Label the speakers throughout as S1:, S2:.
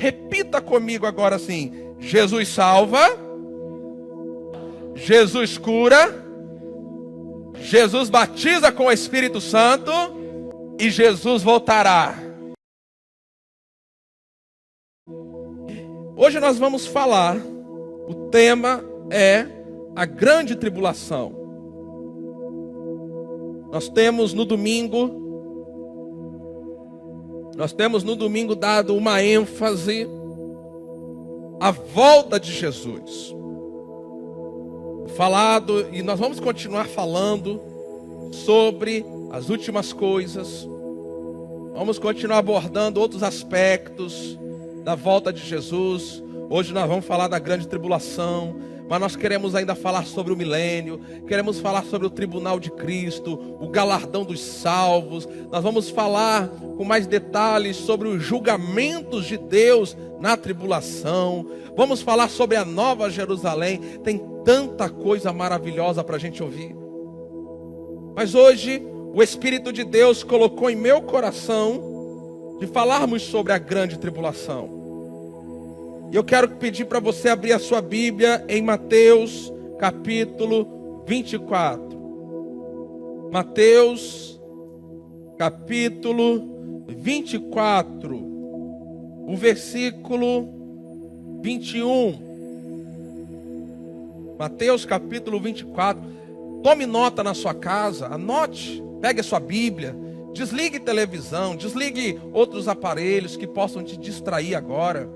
S1: Repita comigo agora assim: Jesus salva, Jesus cura, Jesus batiza com o Espírito Santo e Jesus voltará. Hoje nós vamos falar, o tema é a grande tribulação. Nós temos no domingo dado uma ênfase à volta de Jesus. E nós vamos continuar falando sobre as últimas coisas. Vamos continuar abordando outros aspectos da volta de Jesus. Hoje nós vamos falar da grande tribulação, mas nós queremos ainda falar sobre o milênio, queremos falar sobre o tribunal de Cristo, o galardão dos salvos. Nós vamos falar com mais detalhes sobre os julgamentos de Deus na tribulação. Vamos falar sobre a Nova Jerusalém. Tem tanta coisa maravilhosa para a gente ouvir. Mas hoje o Espírito de Deus colocou em meu coração de falarmos sobre a grande tribulação. E eu quero pedir para você abrir a sua Bíblia em Mateus capítulo 24. Mateus capítulo 24, o versículo 21. Mateus capítulo 24. Tome nota na sua casa, anote, pegue a sua Bíblia, desligue televisão, desligue outros aparelhos que possam te distrair agora.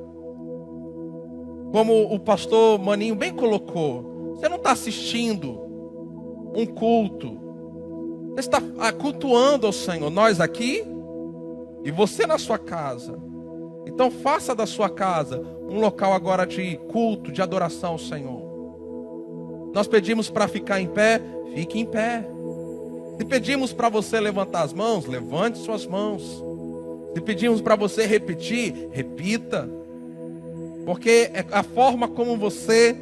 S1: Como o pastor Maninho bem colocou, você não está assistindo um culto, você está cultuando ao Senhor, nós aqui e você na sua casa. Então faça da sua casa um local agora de culto, de adoração ao Senhor. Nós pedimos para ficar em pé, fique em pé. Se pedimos para você levantar as mãos, levante suas mãos. Se pedimos para você repetir, repita. Porque é a forma como você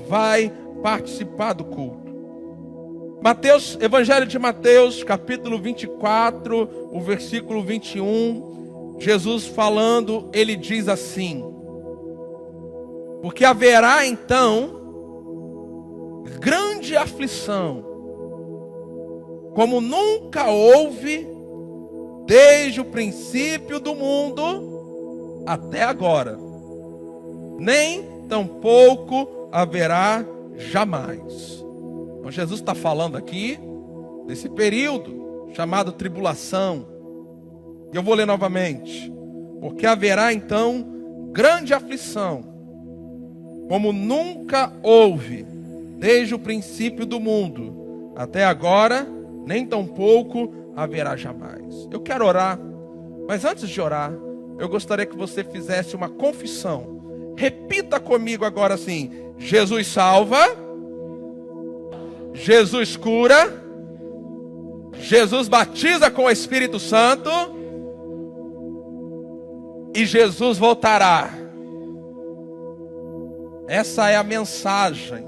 S1: vai participar do culto. Evangelho de Mateus, capítulo 24, o versículo 21. Jesus falando, ele diz assim: porque haverá então grande aflição, como nunca houve desde o princípio do mundo até agora, nem tampouco haverá jamais. Então Jesus está falando aqui desse período chamado tribulação. E eu vou ler novamente. Porque haverá então grande aflição, como nunca houve desde o princípio do mundo até agora, nem tampouco haverá jamais. Eu quero orar, mas antes de orar, eu gostaria que você fizesse uma confissão. Repita comigo agora assim: Jesus salva, Jesus cura, Jesus batiza com o Espírito Santo e Jesus voltará. Essa é a mensagem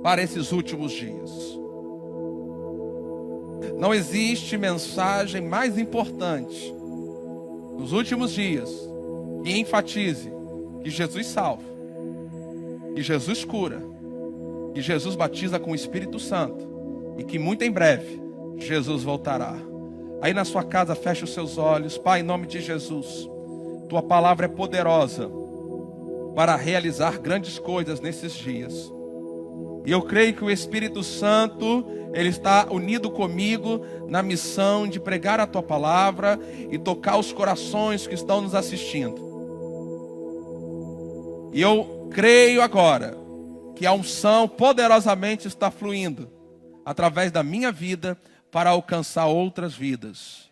S1: para esses últimos dias. Não existe mensagem mais importante nos últimos dias que enfatize que Jesus salva, que Jesus cura, que Jesus batiza com o Espírito Santo e que muito em breve Jesus voltará. Aí na sua casa, feche os seus olhos. Pai, em nome de Jesus, tua palavra é poderosa para realizar grandes coisas nesses dias. E eu creio que o Espírito Santo, ele está unido comigo na missão de pregar a tua palavra e tocar os corações que estão nos assistindo. E eu creio agora que a unção poderosamente está fluindo através da minha vida para alcançar outras vidas.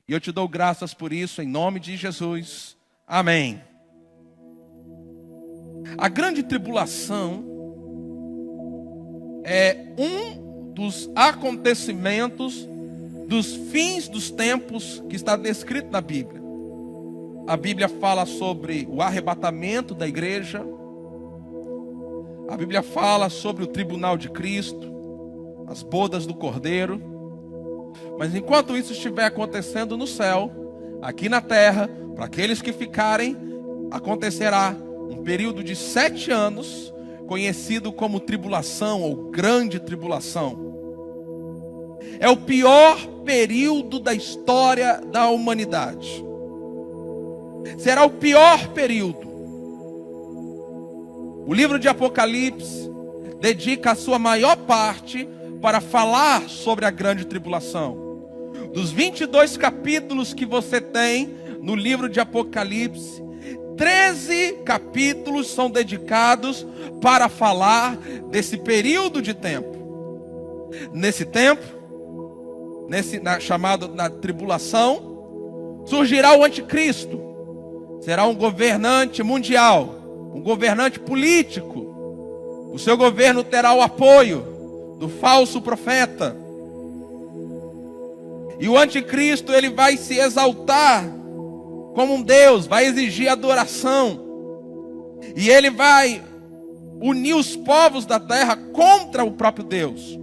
S1: E eu te dou graças por isso, em nome de Jesus. Amém. A grande tribulação é um dos acontecimentos dos fins dos tempos que está descrito na Bíblia. A Bíblia fala sobre o arrebatamento da igreja. A Bíblia fala sobre o tribunal de Cristo, as bodas do Cordeiro. Mas enquanto isso estiver acontecendo no céu, aqui na terra, para aqueles que ficarem acontecerá um período de 7 anos, conhecido como tribulação ou grande tribulação. É o pior período da história da humanidade. Será o pior período. O livro de Apocalipse dedica a sua maior parte para falar sobre a grande tribulação. Dos 22 capítulos que você tem no livro de Apocalipse, 13 capítulos são dedicados para falar desse período de tempo. Nesse tempo, chamado na tribulação, surgirá o anticristo. Será um governante mundial, um governante político. O seu governo terá o apoio do falso profeta. E o anticristo, ele vai se exaltar como um Deus, vai exigir adoração. E ele vai unir os povos da terra contra o próprio Deus.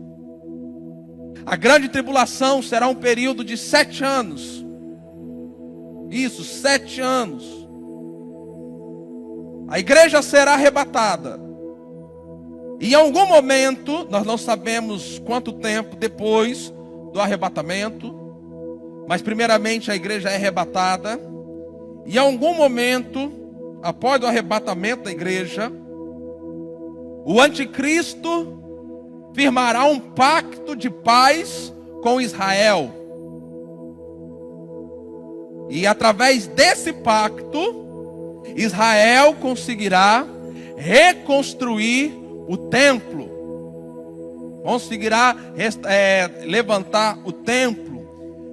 S1: A grande tribulação será um período de 7 anos. Isso, 7 anos. A igreja será arrebatada. E em algum momento, nós não sabemos quanto tempo depois do arrebatamento, mas primeiramente a igreja é arrebatada. E em algum momento, após o arrebatamento da igreja, o anticristo firmará um pacto de paz com Israel. E através desse pacto, Israel conseguirá reconstruir o templo. Conseguirá levantar o templo.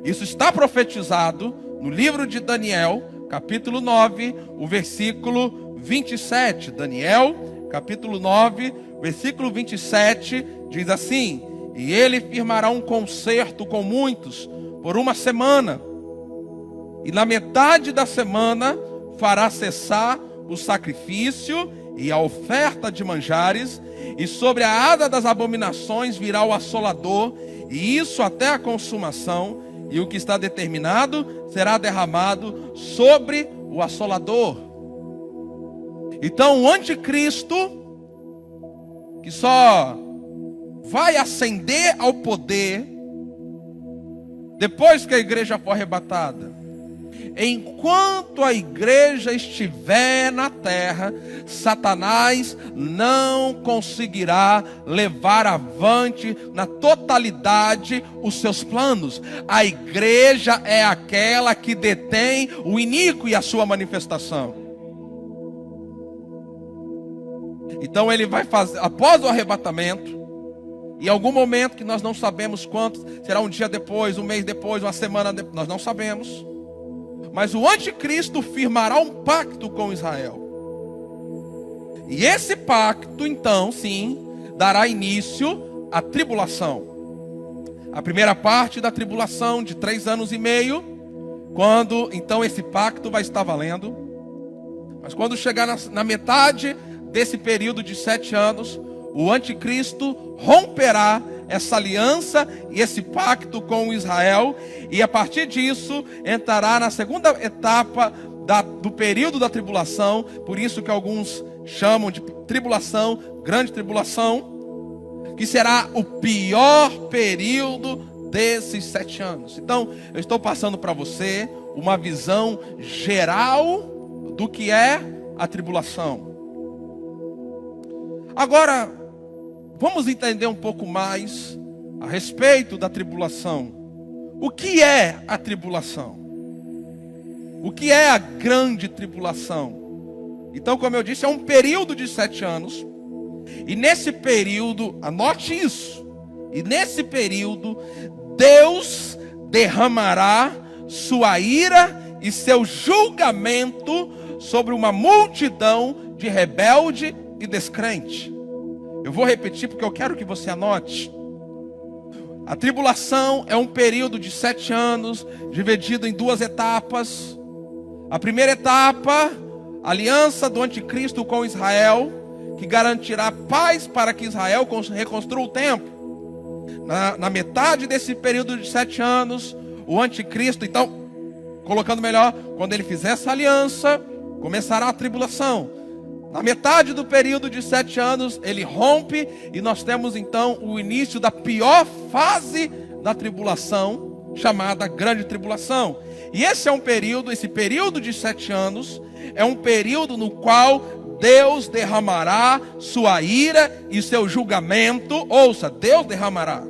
S1: Isso está profetizado no livro de Daniel, capítulo 9, o versículo 27. Daniel, capítulo 9, versículo 27, diz assim: e ele firmará um concerto com muitos por 1 semana, e na metade da semana fará cessar o sacrifício e a oferta de manjares, e sobre a asa das abominações virá o assolador, e isso até a consumação, e o que está determinado será derramado sobre o assolador. Então o anticristo, que só vai ascender ao poder depois que a igreja for arrebatada. Enquanto a igreja estiver na terra, Satanás não conseguirá levar avante na totalidade os seus planos. A igreja é aquela que detém o iníquo e a sua manifestação. Então ele vai fazer, após o arrebatamento, em algum momento que nós não sabemos quanto, será um dia depois, um mês depois, uma semana depois, nós não sabemos. Mas o anticristo firmará um pacto com Israel. E esse pacto, então, sim, dará início à tribulação. A primeira parte da tribulação, de 3 anos e meio, quando, então, esse pacto vai estar valendo. Mas quando chegar na metade desse período de 7 anos, o anticristo romperá essa aliança e esse pacto com Israel, e a partir disso entrará na segunda etapa do período da tribulação. Por isso que alguns chamam de tribulação, grande tribulação, que será o pior período desses 7 anos. Então, eu estou passando para você uma visão geral do que é a tribulação. Agora, vamos entender um pouco mais a respeito da tribulação. O que é a tribulação? O que é a grande tribulação? Então, como eu disse, é um período de 7 anos. E nesse período, anote isso. E nesse período, Deus derramará sua ira e seu julgamento sobre uma multidão de rebelde e descrente. Eu vou repetir porque eu quero que você anote. A tribulação é um período de 7 anos, dividido em 2 etapas. A primeira etapa, a aliança do anticristo com Israel, que garantirá paz para que Israel reconstrua o templo. Na metade desse período de 7 anos, o anticristo, então, colocando melhor, quando ele fizer essa aliança, começará a tribulação. Na metade do período de 7 anos, ele rompe e nós temos então o início da pior fase da tribulação, chamada Grande Tribulação. E esse período de 7 anos, é um período no qual Deus derramará sua ira e seu julgamento. Ouça, Deus derramará.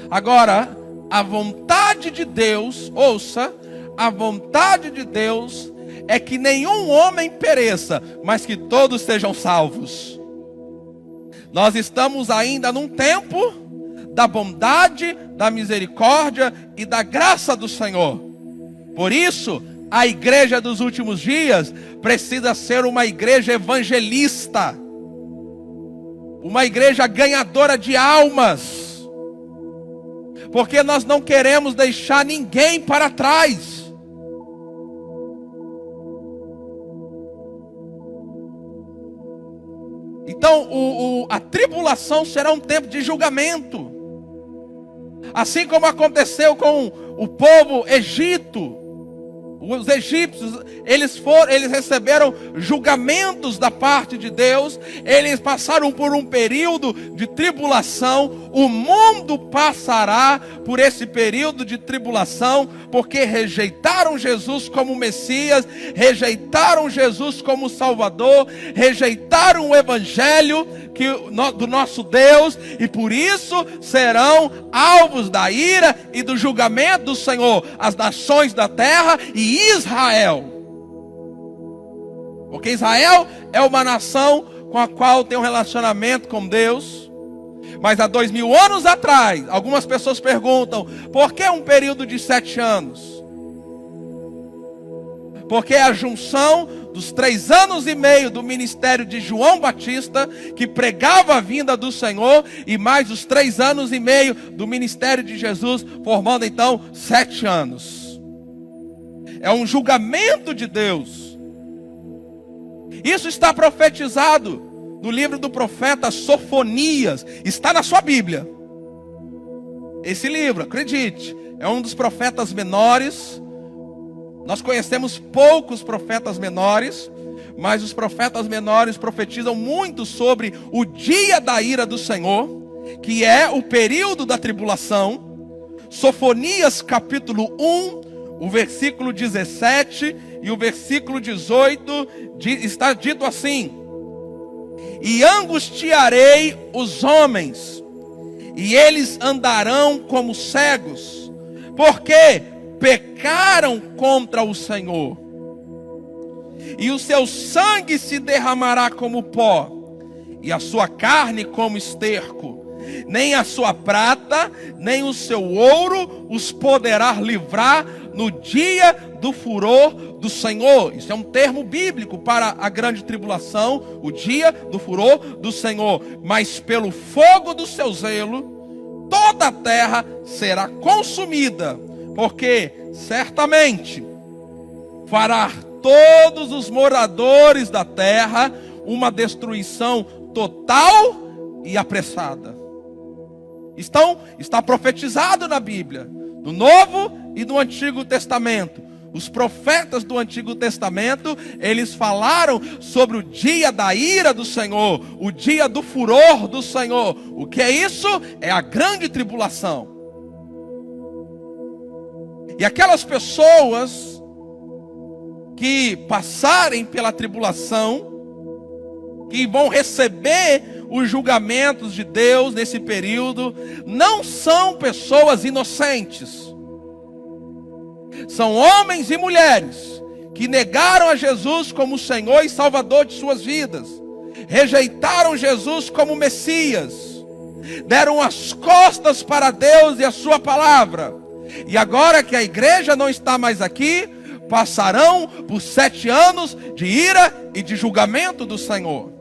S1: Agora, a vontade de Deus, ouça, a vontade de Deus é que nenhum homem pereça, mas que todos sejam salvos. Nós estamos ainda num tempo da bondade, da misericórdia e da graça do Senhor. Por isso, a igreja dos últimos dias precisa ser uma igreja evangelista, uma igreja ganhadora de almas, porque nós não queremos deixar ninguém para trás. Então, a tribulação será um tempo de julgamento. Assim como aconteceu com o povo Egito. Os egípcios, eles receberam julgamentos da parte de Deus. Eles passaram por um período de tribulação. O mundo passará por esse período de tribulação, porque rejeitaram Jesus como Messias, rejeitaram Jesus como Salvador, rejeitaram o Evangelho do nosso Deus, e por isso serão alvos da ira e do julgamento do Senhor, as nações da terra e Israel. Porque Israel é uma nação com a qual tem um relacionamento com Deus. Mas há 2000 anos atrás, algumas pessoas perguntam: por que um período de 7 anos? Porque é a junção dos 3 anos e meio do ministério de João Batista, que pregava a vinda do Senhor, e mais os 3 anos e meio do ministério de Jesus, formando então 7 anos. É um julgamento de Deus. Isso está profetizado no livro do profeta Sofonias. Está na sua Bíblia. Esse livro, acredite, é um dos profetas menores. Nós conhecemos poucos profetas menores, mas os profetas menores profetizam muito sobre o dia da ira do Senhor, que é o período da tribulação. Sofonias capítulo 1, o versículo 17 e o versículo 18, está dito assim: e angustiarei os homens, e eles andarão como cegos, porque pecaram contra o Senhor, e o seu sangue se derramará como pó, e a sua carne como esterco. Nem a sua prata, nem o seu ouro os poderá livrar no dia do furor do Senhor. Isso é um termo bíblico para a grande tribulação, o dia do furor do Senhor. Mas pelo fogo do seu zelo, toda a terra será consumida, porque certamente fará todos os moradores da terra uma destruição total e apressada. Está profetizado na Bíblia, no Novo e no Antigo Testamento. Os profetas do Antigo Testamento, eles falaram sobre o dia da ira do Senhor, o dia do furor do Senhor. O que é isso? É a grande tribulação. E aquelas pessoas que passarem pela tribulação, que vão receber os julgamentos de Deus nesse período, não são pessoas inocentes. São homens e mulheres que negaram a Jesus como Senhor e Salvador de suas vidas, rejeitaram Jesus como Messias, deram as costas para Deus e a sua palavra, e agora que a igreja não está mais aqui, passarão por 7 anos de ira e de julgamento do Senhor.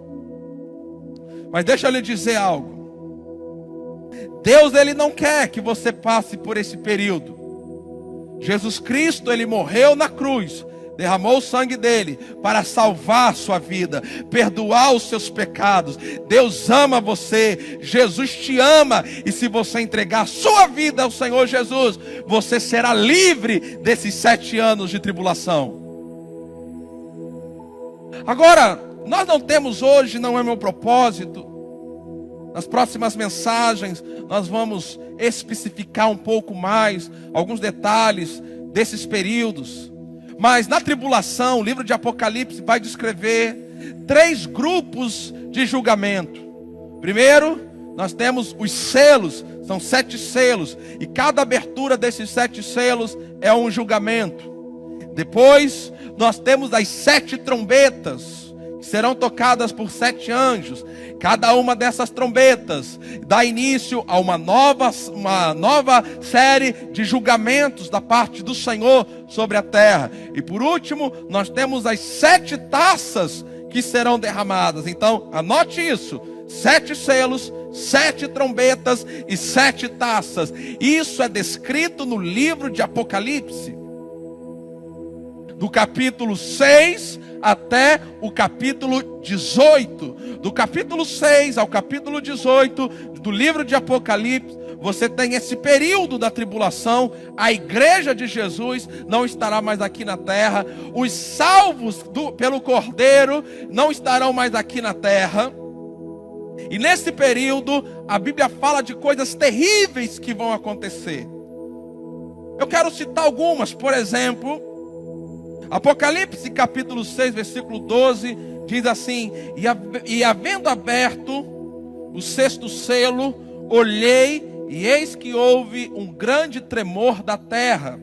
S1: Mas deixa eu lhe dizer algo. Deus, ele não quer que você passe por esse período. Jesus Cristo, ele morreu na cruz derramou o sangue dele para salvar a sua vida, perdoar os seus pecados. Deus ama você, Jesus te ama, e se você entregar a sua vida ao Senhor Jesus, você será livre desses 7 anos de tribulação. Agora, nós não temos hoje, não é meu propósito. Nas próximas mensagens nós vamos especificar um pouco mais alguns detalhes desses períodos. Mas na tribulação, o livro de Apocalipse vai descrever 3 grupos de julgamento. Primeiro, nós temos os selos, são 7 selos, e cada abertura desses 7 selos é um julgamento. Depois, nós temos as 7 trombetas, que serão tocadas por 7 anjos. Cada uma dessas trombetas dá início a uma nova série de julgamentos da parte do Senhor sobre a terra. E por último, nós temos as 7 taças que serão derramadas. Então, anote isso: 7 selos, 7 trombetas e 7 taças. Isso é descrito no livro de Apocalipse, do capítulo 6 até o capítulo 18. Do capítulo 6 ao capítulo 18 do livro de Apocalipse, você tem esse período da tribulação. A igreja de Jesus não estará mais aqui na terra. Os salvos pelo Cordeiro não estarão mais aqui na terra. E nesse período, a Bíblia fala de coisas terríveis que vão acontecer. Eu quero citar algumas. Por exemplo, Apocalipse capítulo 6, versículo 12, diz assim: E havendo aberto o 6º selo, olhei, e eis que houve um grande tremor da terra,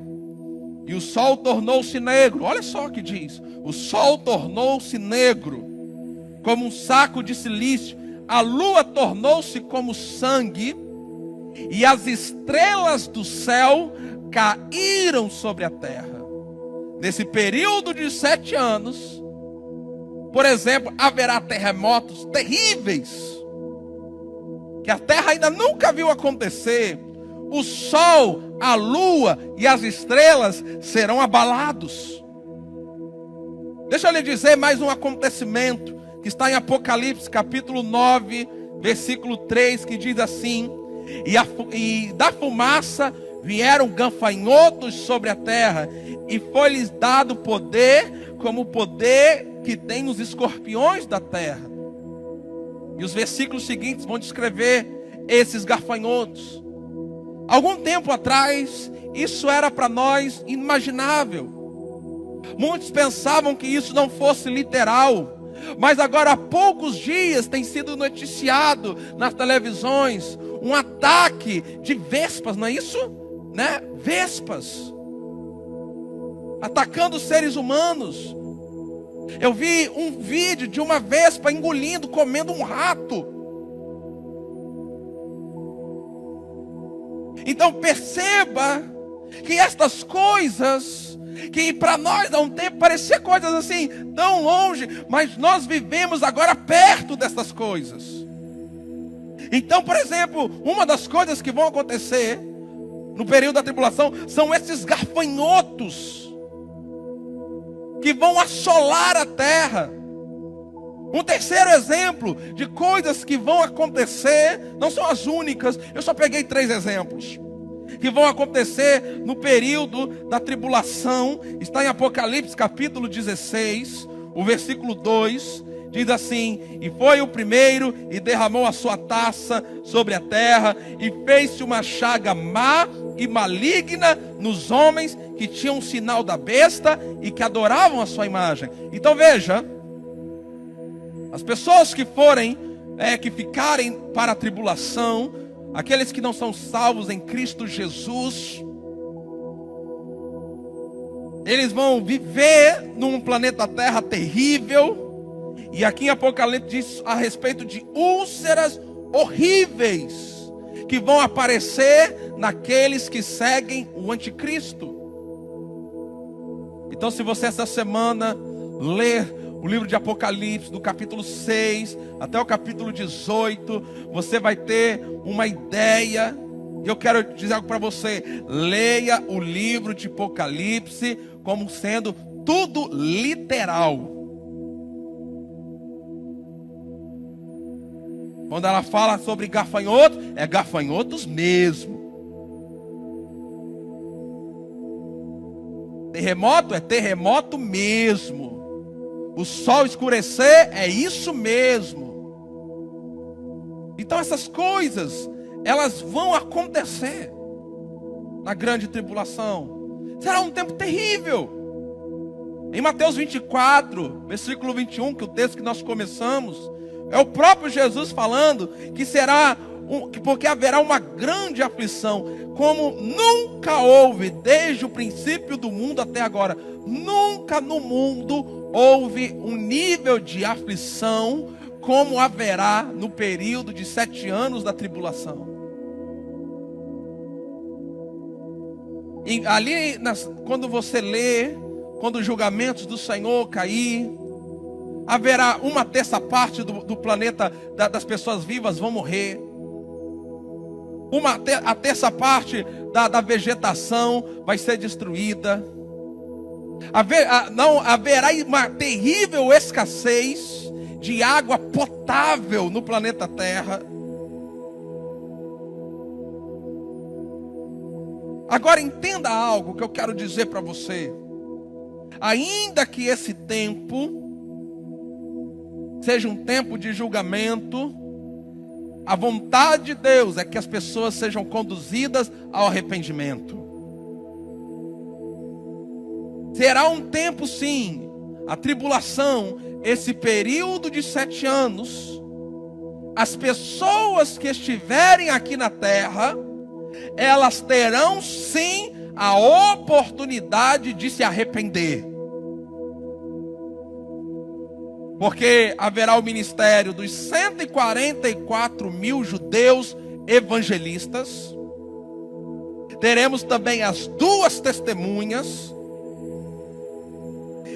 S1: e o sol tornou-se negro. Olha só o que diz: o sol tornou-se negro, como um saco de cilício, a lua tornou-se como sangue, e as estrelas do céu caíram sobre a terra. Nesse período de 7 anos, por exemplo, haverá terremotos terríveis, que a terra ainda nunca viu acontecer. O sol, a lua e as estrelas serão abalados. Deixa eu lhe dizer mais um acontecimento que está em Apocalipse capítulo 9, versículo 3, que diz assim: E da fumaça vieram gafanhotos sobre a terra, e foi-lhes dado poder, como o poder que tem os escorpiões da terra. E os versículos seguintes vão descrever esses gafanhotos. Algum tempo atrás, isso era para nós inimaginável. Muitos pensavam que isso não fosse literal. Mas agora há poucos dias tem sido noticiado nas televisões um ataque de vespas, não é isso? Né? Vespas atacando seres humanos. Eu vi um vídeo de uma vespa engolindo, comendo um rato. Então perceba que estas coisas, que para nós há um tempo parecia coisas assim tão longe, mas nós vivemos agora perto dessas coisas. Então, por exemplo, uma das coisas que vão acontecer no período da tribulação são esses gafanhotos que vão assolar a terra. Um terceiro exemplo de coisas que vão acontecer, não são as únicas, eu só peguei 3 exemplos, que vão acontecer no período da tribulação. Está em Apocalipse capítulo 16, o versículo 2, diz assim: E foi o primeiro, e derramou a sua taça sobre a terra, e fez-se uma chaga má e maligna nos homens que tinham o sinal da besta e que adoravam a sua imagem. Então veja, as pessoas que ficarem para a tribulação, aqueles que não são salvos em Cristo Jesus, eles vão viver num planeta Terra terrível. E aqui em Apocalipse diz a respeito de úlceras horríveis que vão aparecer naqueles que seguem o anticristo. Então, se você essa semana ler o livro de Apocalipse, do capítulo 6 até o capítulo 18, você vai ter uma ideia. E eu quero dizer algo para você: leia o livro de Apocalipse como sendo tudo literal. Quando ela fala sobre gafanhotos, é gafanhotos mesmo. Terremoto é terremoto mesmo. O sol escurecer é isso mesmo. Então essas coisas, elas vão acontecer na grande tribulação. Será um tempo terrível. Em Mateus 24, versículo 21, que é o texto que nós começamos, é o próprio Jesus falando que será, porque haverá uma grande aflição, como nunca houve desde o princípio do mundo até agora. Nunca no mundo houve um nível de aflição como haverá no período de 7 anos da tribulação. E ali, quando você lê, quando os julgamentos do Senhor cair, haverá 1/3 do planeta, das pessoas vivas vão morrer. A terça parte da vegetação vai ser destruída. Não haverá uma terrível escassez de água potável no planeta Terra. Agora entenda algo que eu quero dizer para você. Ainda que esse tempo seja um tempo de julgamento, a vontade de Deus é que as pessoas sejam conduzidas ao arrependimento. Será um tempo, sim, a tribulação, esse período de 7 anos, as pessoas que estiverem aqui na terra, elas terão sim a oportunidade de se arrepender. Porque haverá o ministério dos 144 mil judeus evangelistas. Teremos também as 2 testemunhas.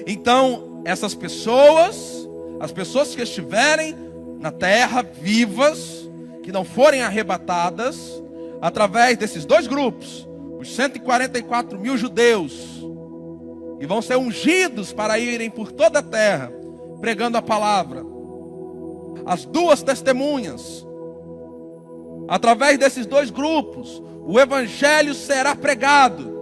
S1: Então, essas pessoas, as pessoas que estiverem na terra vivas, que não forem arrebatadas, através desses 2 grupos, os 144 mil judeus, que vão ser ungidos para irem por toda a terra, pregando a palavra. As 2 testemunhas, através desses 2 grupos, o evangelho será pregado.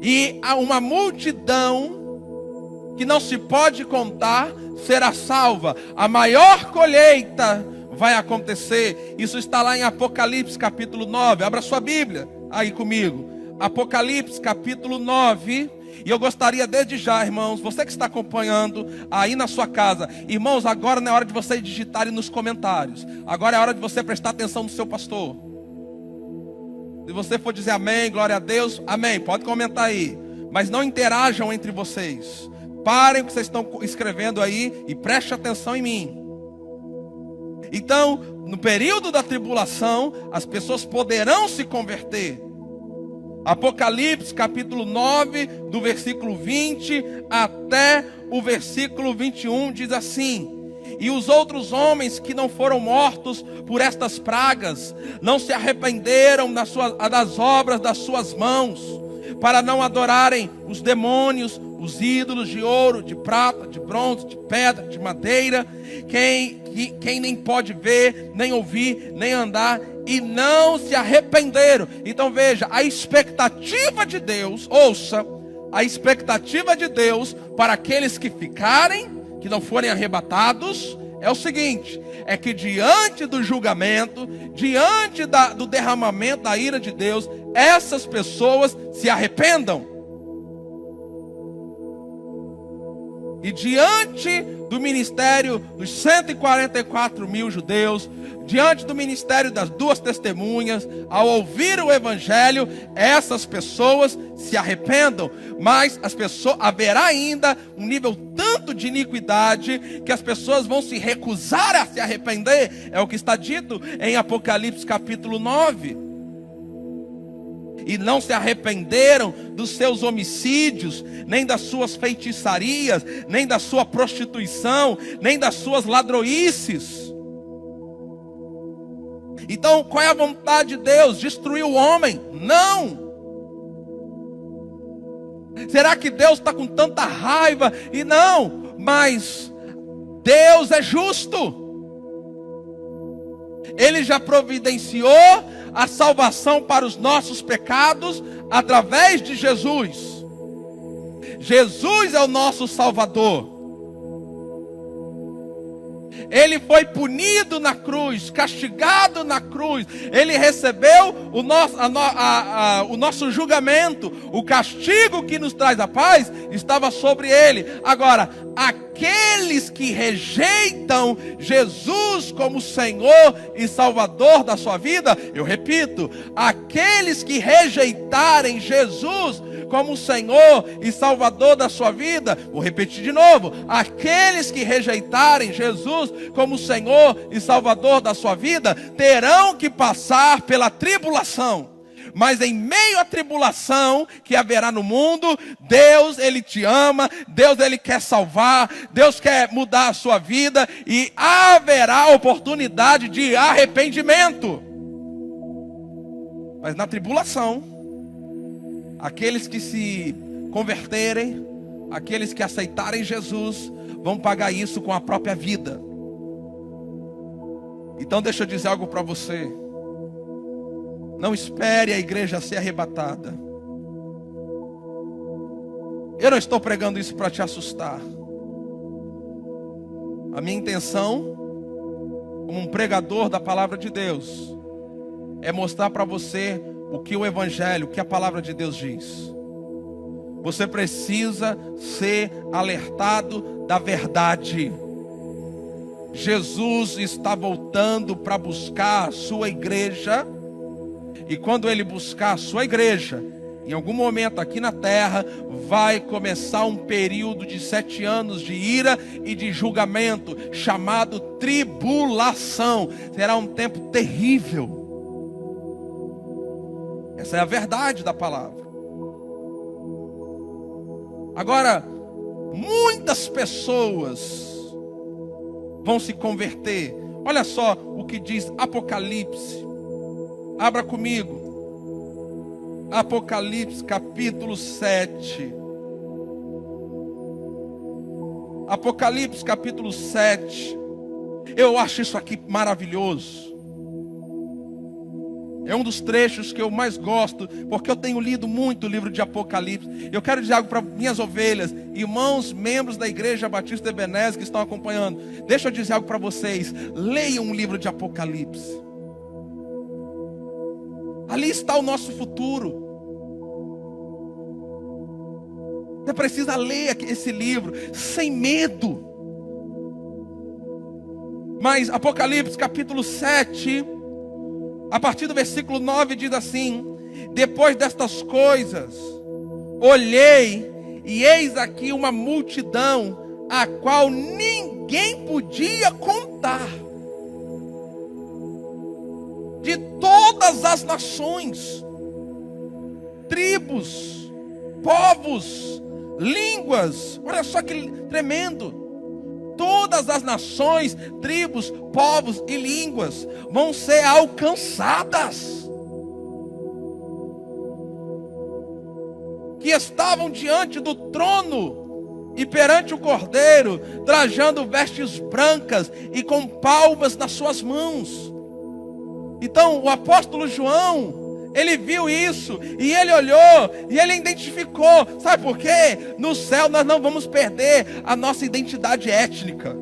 S1: E uma multidão que não se pode contar será salva. A maior colheita vai acontecer. Isso está lá em Apocalipse capítulo 9. Abra sua Bíblia aí comigo. Apocalipse capítulo 9. E eu gostaria desde já, irmãos, você que está acompanhando aí na sua casa, irmãos, agora não é hora de vocês digitarem nos comentários. Agora é hora de você prestar atenção no seu pastor. Se você for dizer amém, glória a Deus, amém, pode comentar aí. Mas não interajam entre vocês. Parem o que vocês estão escrevendo aí e preste atenção em mim. Então, no período da tribulação, as pessoas poderão se converter. Apocalipse capítulo 9, do versículo 20 até o versículo 21, diz assim: e os outros homens que não foram mortos por estas pragas, não se arrependeram das obras das suas mãos, para não adorarem os demônios, os ídolos de ouro, de prata, de bronze, de pedra, de madeira, quem nem pode ver, nem ouvir, nem andar, e não se arrependeram. Então veja, a expectativa de Deus, ouça, a expectativa de Deus para aqueles que ficarem, que não forem arrebatados, é o seguinte: é que diante do julgamento, diante do derramamento da ira de Deus, essas pessoas se arrependam. E diante do ministério dos 144 mil judeus, diante do ministério das 2 testemunhas, ao ouvir o evangelho, essas pessoas se arrependam. Mas haverá ainda um nível tanto de iniquidade que as pessoas vão se recusar a se arrepender. É o que está dito em Apocalipse capítulo 9. E não se arrependeram dos seus homicídios, nem das suas feitiçarias, nem da sua prostituição, nem das suas ladroices. Então, qual é a vontade de Deus? Destruir o homem? Não. Será que Deus está com tanta raiva? E não, mas Deus é justo. Ele já providenciou a salvação para os nossos pecados através de Jesus. Jesus é o nosso Salvador. Ele foi punido na cruz, castigado na cruz. Ele recebeu o nosso julgamento. O castigo que nos traz a paz estava sobre ele. Agora, aqueles que rejeitam Jesus como Senhor e Salvador da sua vida, eu repito, aqueles que rejeitarem Jesus como Senhor e Salvador da sua vida, vou repetir de novo, aqueles que rejeitarem Jesus como Senhor e Salvador da sua vida, terão que passar pela tribulação. Mas em meio à tribulação que haverá no mundo, Deus, Ele te ama, Deus, Ele quer salvar, Deus quer mudar a sua vida, e haverá oportunidade de arrependimento. Mas na tribulação, aqueles que se converterem, aqueles que aceitarem Jesus, vão pagar isso com a própria vida. Então deixa eu dizer algo para você. Não espere a igreja ser arrebatada. Eu não estou pregando isso para te assustar. A minha intenção, como um pregador da palavra de Deus, é mostrar para você o que o Evangelho, o que a palavra de Deus diz. Você precisa ser alertado da verdade. Jesus está voltando para buscar a sua igreja. E quando Ele buscar a sua igreja, em algum momento aqui na terra, vai começar um período de 7 anos de ira e de julgamento, chamado tribulação. Será um tempo terrível. Essa é a verdade da palavra. Agora, muitas pessoas vão se converter. Olha só o que diz Apocalipse. Abra comigo. Apocalipse capítulo 7. Apocalipse capítulo 7. Eu acho isso aqui maravilhoso. É um dos trechos que eu mais gosto, porque eu tenho lido muito o livro de Apocalipse. Eu quero dizer algo para minhas ovelhas, irmãos, membros da Igreja Batista Ebenezer que estão acompanhando. Deixa eu dizer algo para vocês. Leiam um livro de Apocalipse. Ali está o nosso futuro. Você precisa ler esse livro sem medo. Mas Apocalipse capítulo 7, a partir do versículo 9 diz assim: depois destas coisas, olhei e eis aqui uma multidão, a qual ninguém podia contar, de todas as nações, tribos, povos, línguas. Olha só que tremendo. Todas as nações, tribos, povos e línguas vão ser alcançadas, que estavam diante do trono e perante o Cordeiro, trajando vestes brancas e com palmas nas suas mãos. Então o apóstolo João, ele viu isso, e ele olhou, e ele identificou. Sabe por quê? No céu nós não vamos perder a nossa identidade étnica.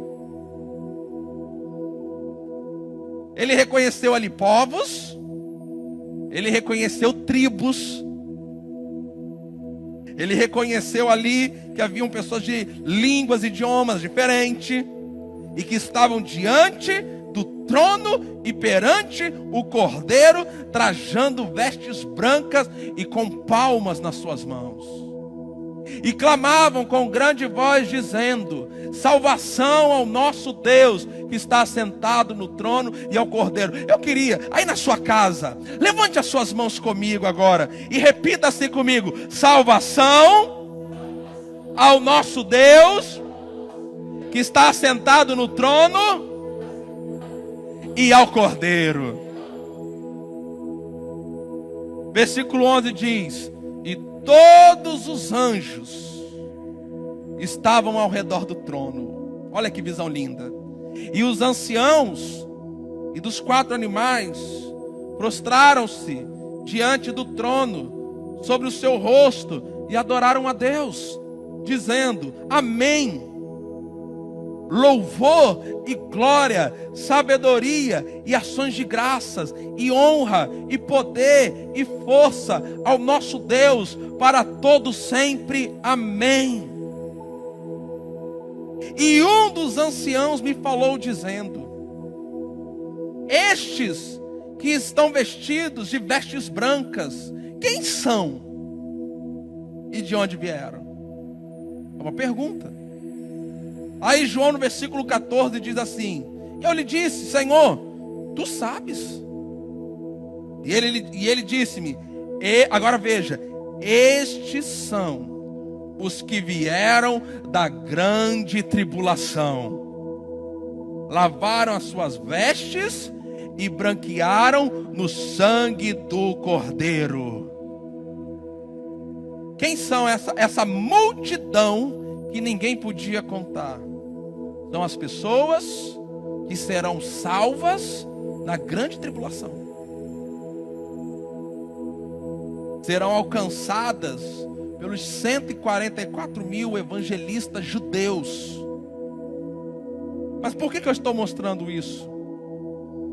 S1: Ele reconheceu ali povos, ele reconheceu tribos, ele reconheceu ali que haviam pessoas de línguas e idiomas diferentes, e que estavam diante do trono e perante o Cordeiro, trajando vestes brancas e com palmas nas suas mãos. E clamavam com grande voz, dizendo: salvação ao nosso Deus, que está assentado no trono, e ao Cordeiro. Eu queria, aí na sua casa, levante as suas mãos comigo agora, e repita assim comigo: salvação ao nosso Deus, que está assentado no trono, e ao Cordeiro. Versículo 11 diz: e todos os anjos anjos estavam ao redor do trono. Olha que visão linda. E os anciãos e dos 4 animais prostraram-se diante do trono sobre o seu rosto e adoraram a Deus, dizendo: Amém. Louvor e glória, sabedoria e ações de graças, e honra e poder e força ao nosso Deus para todo sempre. Amém. E um dos anciãos me falou dizendo: Estes que estão vestidos de vestes brancas, quem são? E de onde vieram? É uma pergunta. Aí João no versículo 14 diz assim: Eu lhe disse, Senhor, tu sabes. E ele disse-me, agora veja, estes são os que vieram da grande tribulação, lavaram as suas vestes e branquearam no sangue do Cordeiro. Quem são essa multidão que ninguém podia contar? São as pessoas que serão salvas na grande tribulação. Serão alcançadas pelos 144 mil evangelistas judeus. Mas por que eu estou mostrando isso?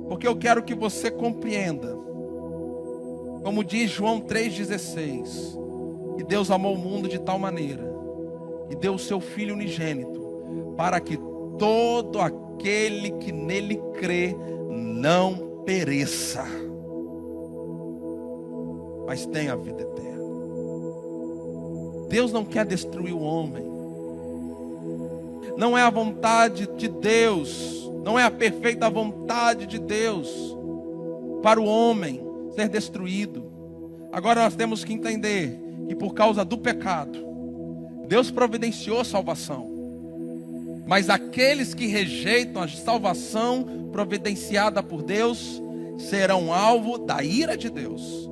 S1: Porque eu quero que você compreenda, como diz João 3,16, que Deus amou o mundo de tal maneira que deu o seu Filho unigênito, para que todo aquele que nele crê não pereça, mas tenha a vida eterna. Deus não quer destruir o homem. Não é a vontade de Deus, não é a perfeita vontade de Deus para o homem ser destruído. Agora nós temos que entender que por causa do pecado, Deus providenciou salvação. Mas aqueles que rejeitam a salvação providenciada por Deus serão alvo da ira de Deus.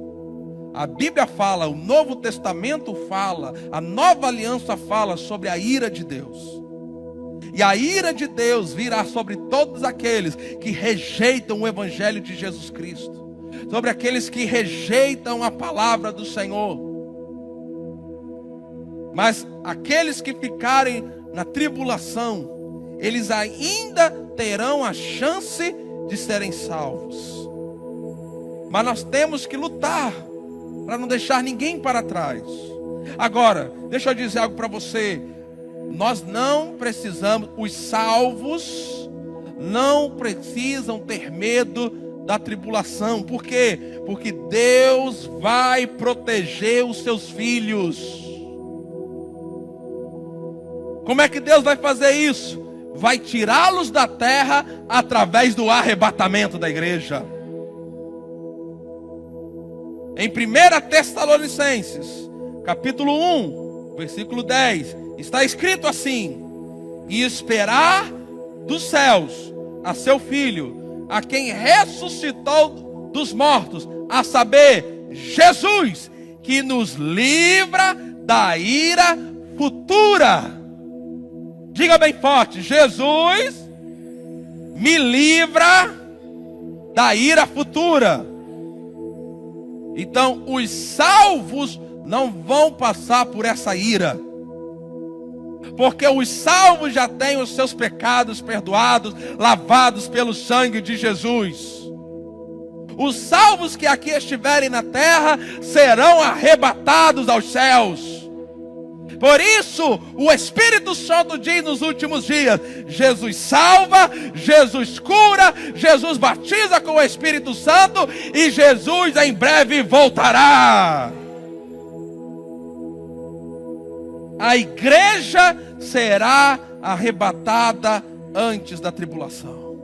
S1: A Bíblia fala, o Novo Testamento fala, a Nova Aliança fala sobre a ira de Deus. E a ira de Deus virá sobre todos aqueles que rejeitam o Evangelho de Jesus Cristo, sobre aqueles que rejeitam a palavra do Senhor. Mas aqueles que ficarem na tribulação, eles ainda terão a chance de serem salvos. Mas nós temos que lutar para não deixar ninguém para trás. Agora, deixa eu dizer algo para você. Nós não precisamos, os salvos não precisam ter medo da tribulação. Por quê? Porque Deus vai proteger os seus filhos. Como é que Deus vai fazer isso? Vai tirá-los da terra através do arrebatamento da igreja. Em 1 Tessalonicenses, capítulo 1, versículo 10, está escrito assim: E esperar dos céus a seu Filho, a quem ressuscitou dos mortos, a saber, Jesus, que nos livra da ira futura. Diga bem forte: Jesus me livra da ira futura. Então, os salvos não vão passar por essa ira, porque os salvos já têm os seus pecados perdoados, lavados pelo sangue de Jesus. Os salvos que aqui estiverem na terra serão arrebatados aos céus. Por isso, o Espírito Santo diz nos últimos dias: Jesus salva, Jesus cura, Jesus batiza com o Espírito Santo e Jesus em breve voltará. A igreja será arrebatada antes da tribulação.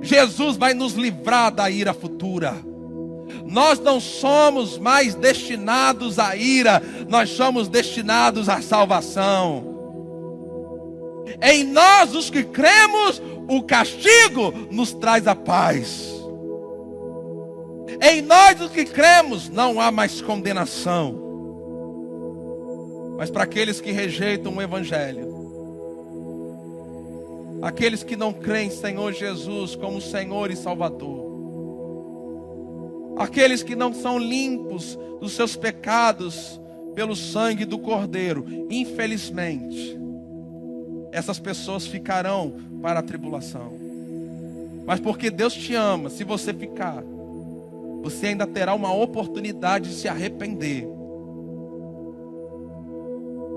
S1: Jesus vai nos livrar da ira futura. Nós não somos mais destinados à ira, nós somos destinados à salvação. Em nós, os que cremos, o castigo nos traz a paz. Em nós, os que cremos, não há mais condenação. mas para aqueles que rejeitam o Evangelho, aqueles que não creem em Senhor Jesus como Senhor e Salvador, aqueles que não são limpos dos seus pecados pelo sangue do Cordeiro, infelizmente, essas pessoas ficarão para a tribulação. Mas porque Deus te ama, se você ficar, você ainda terá uma oportunidade de se arrepender.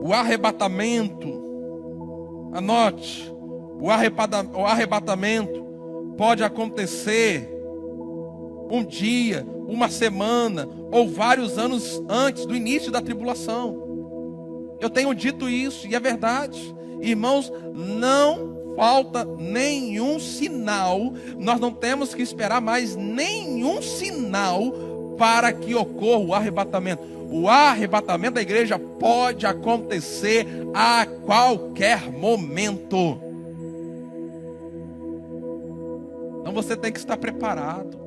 S1: O arrebatamento, anote, o arrebatamento pode acontecer um dia, uma semana ou vários anos antes do início da tribulação. Eu tenho dito isso e é verdade. Irmãos, não falta nenhum sinal, nós não temos que esperar mais nenhum sinal para que ocorra o arrebatamento. O arrebatamento da igreja pode acontecer a qualquer momento. Então você tem que estar preparado.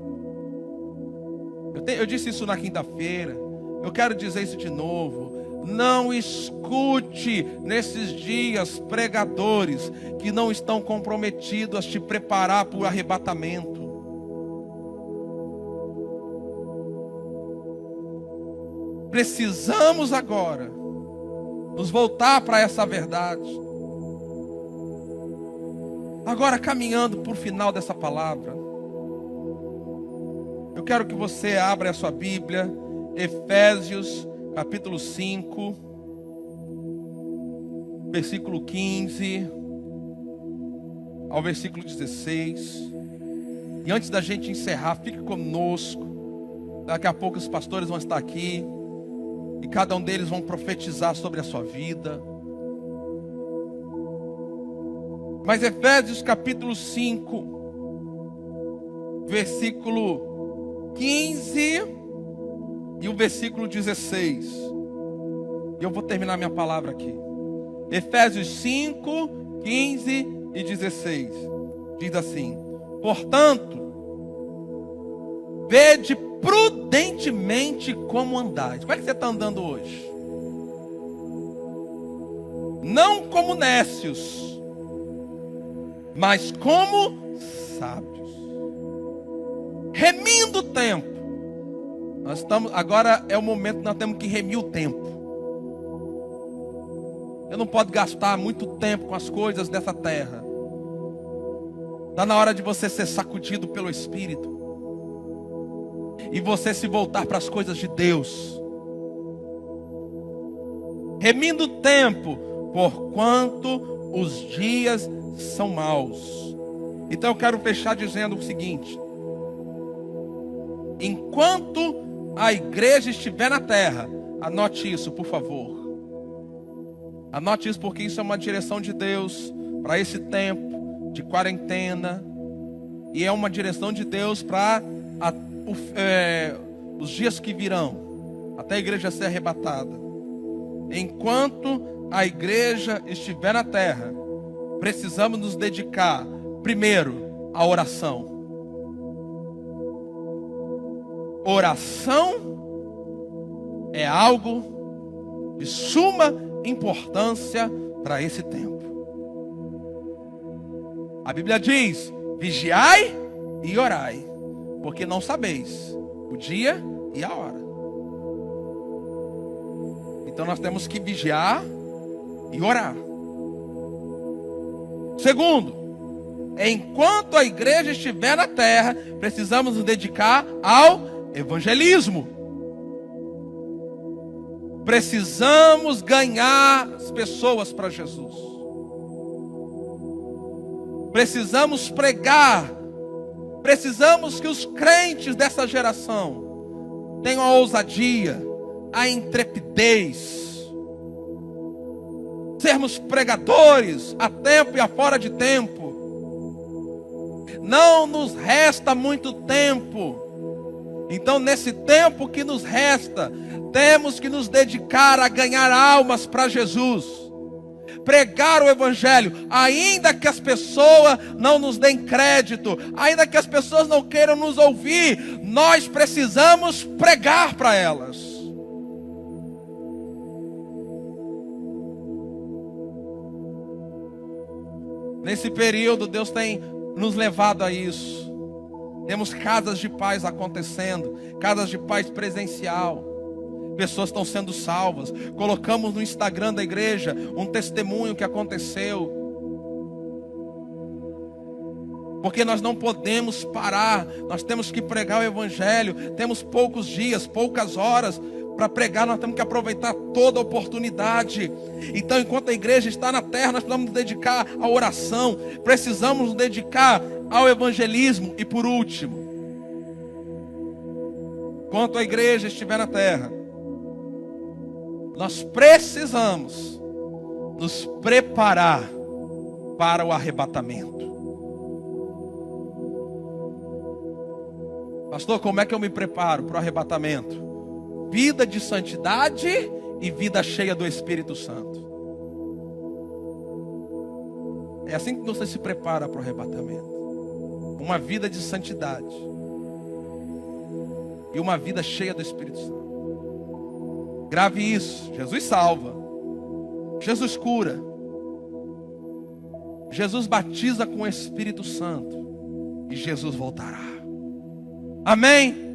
S1: Eu disse isso na quinta-feira, eu quero dizer isso de novo. Não escute nesses dias pregadores que não estão comprometidos a te preparar para o arrebatamento. Precisamos agora nos voltar para essa verdade. Agora, caminhando para o final dessa palavra, eu quero que você abra a sua Bíblia, Efésios capítulo 5, versículo 15 ao versículo 16. E antes da gente encerrar, fique conosco. Daqui a pouco os pastores vão estar aqui e cada um deles vão profetizar sobre a sua vida. Mas Efésios capítulo 5, versículo 15 e o versículo 16. E eu vou terminar minha palavra aqui. Efésios 5, 15 e 16. Diz assim: portanto, vede prudentemente como andais. Como é que você está andando hoje? Não como nécios, mas como sábios, remindo o tempo. Agora é o momento que nós temos que remir o tempo. Eu não posso gastar muito tempo com as coisas dessa terra. Está na hora de você ser sacudido pelo Espírito e você se voltar para as coisas de Deus. Remindo o tempo, porquanto os dias são maus. Então eu quero fechar dizendo o seguinte: enquanto a igreja estiver na terra, anote isso, por favor. Anote isso, porque isso é uma direção de Deus para esse tempo de quarentena, e é uma direção de Deus para os dias que virão, até a igreja ser arrebatada. Enquanto a igreja estiver na terra, precisamos nos dedicar primeiro à oração. Oração é algo de suma importância para esse tempo. A Bíblia diz: vigiai e orai, porque não sabeis o dia e a hora. Então nós temos que vigiar e orar. Segundo, enquanto a igreja estiver na terra, precisamos nos dedicar ao evangelismo. Precisamos ganhar as pessoas para Jesus. Precisamos pregar. Precisamos que os crentes dessa geração tenham a ousadia, a intrepidez, sermos pregadores a tempo e a fora de tempo. Não nos resta muito tempo. Então, nesse tempo que nos resta, temos que nos dedicar a ganhar almas para Jesus, pregar o Evangelho, ainda que as pessoas não nos deem crédito, ainda que as pessoas não queiram nos ouvir, nós precisamos pregar para elas. Nesse período, Deus tem nos levado a isso. Temos casas de paz acontecendo, casas de paz presencial. Pessoas estão sendo salvas. Colocamos no Instagram da igreja um testemunho que aconteceu. Porque nós não podemos parar. Nós temos que pregar o evangelho. Temos poucos dias, poucas horas para pregar. Nós temos que aproveitar toda a oportunidade. Então, enquanto a igreja está na terra, nós precisamos nos dedicar à oração. Precisamos nos dedicar ao evangelismo. E por último, enquanto a igreja estiver na terra, nós precisamos nos preparar para o arrebatamento. Pastor, como é que eu me preparo para o arrebatamento? Vida de santidade e vida cheia do Espírito Santo. É assim que você se prepara para o arrebatamento. Uma vida de santidade e uma vida cheia do Espírito Santo. Grave isso. Jesus salva. Jesus cura. Jesus batiza com o Espírito Santo. E Jesus voltará. Amém?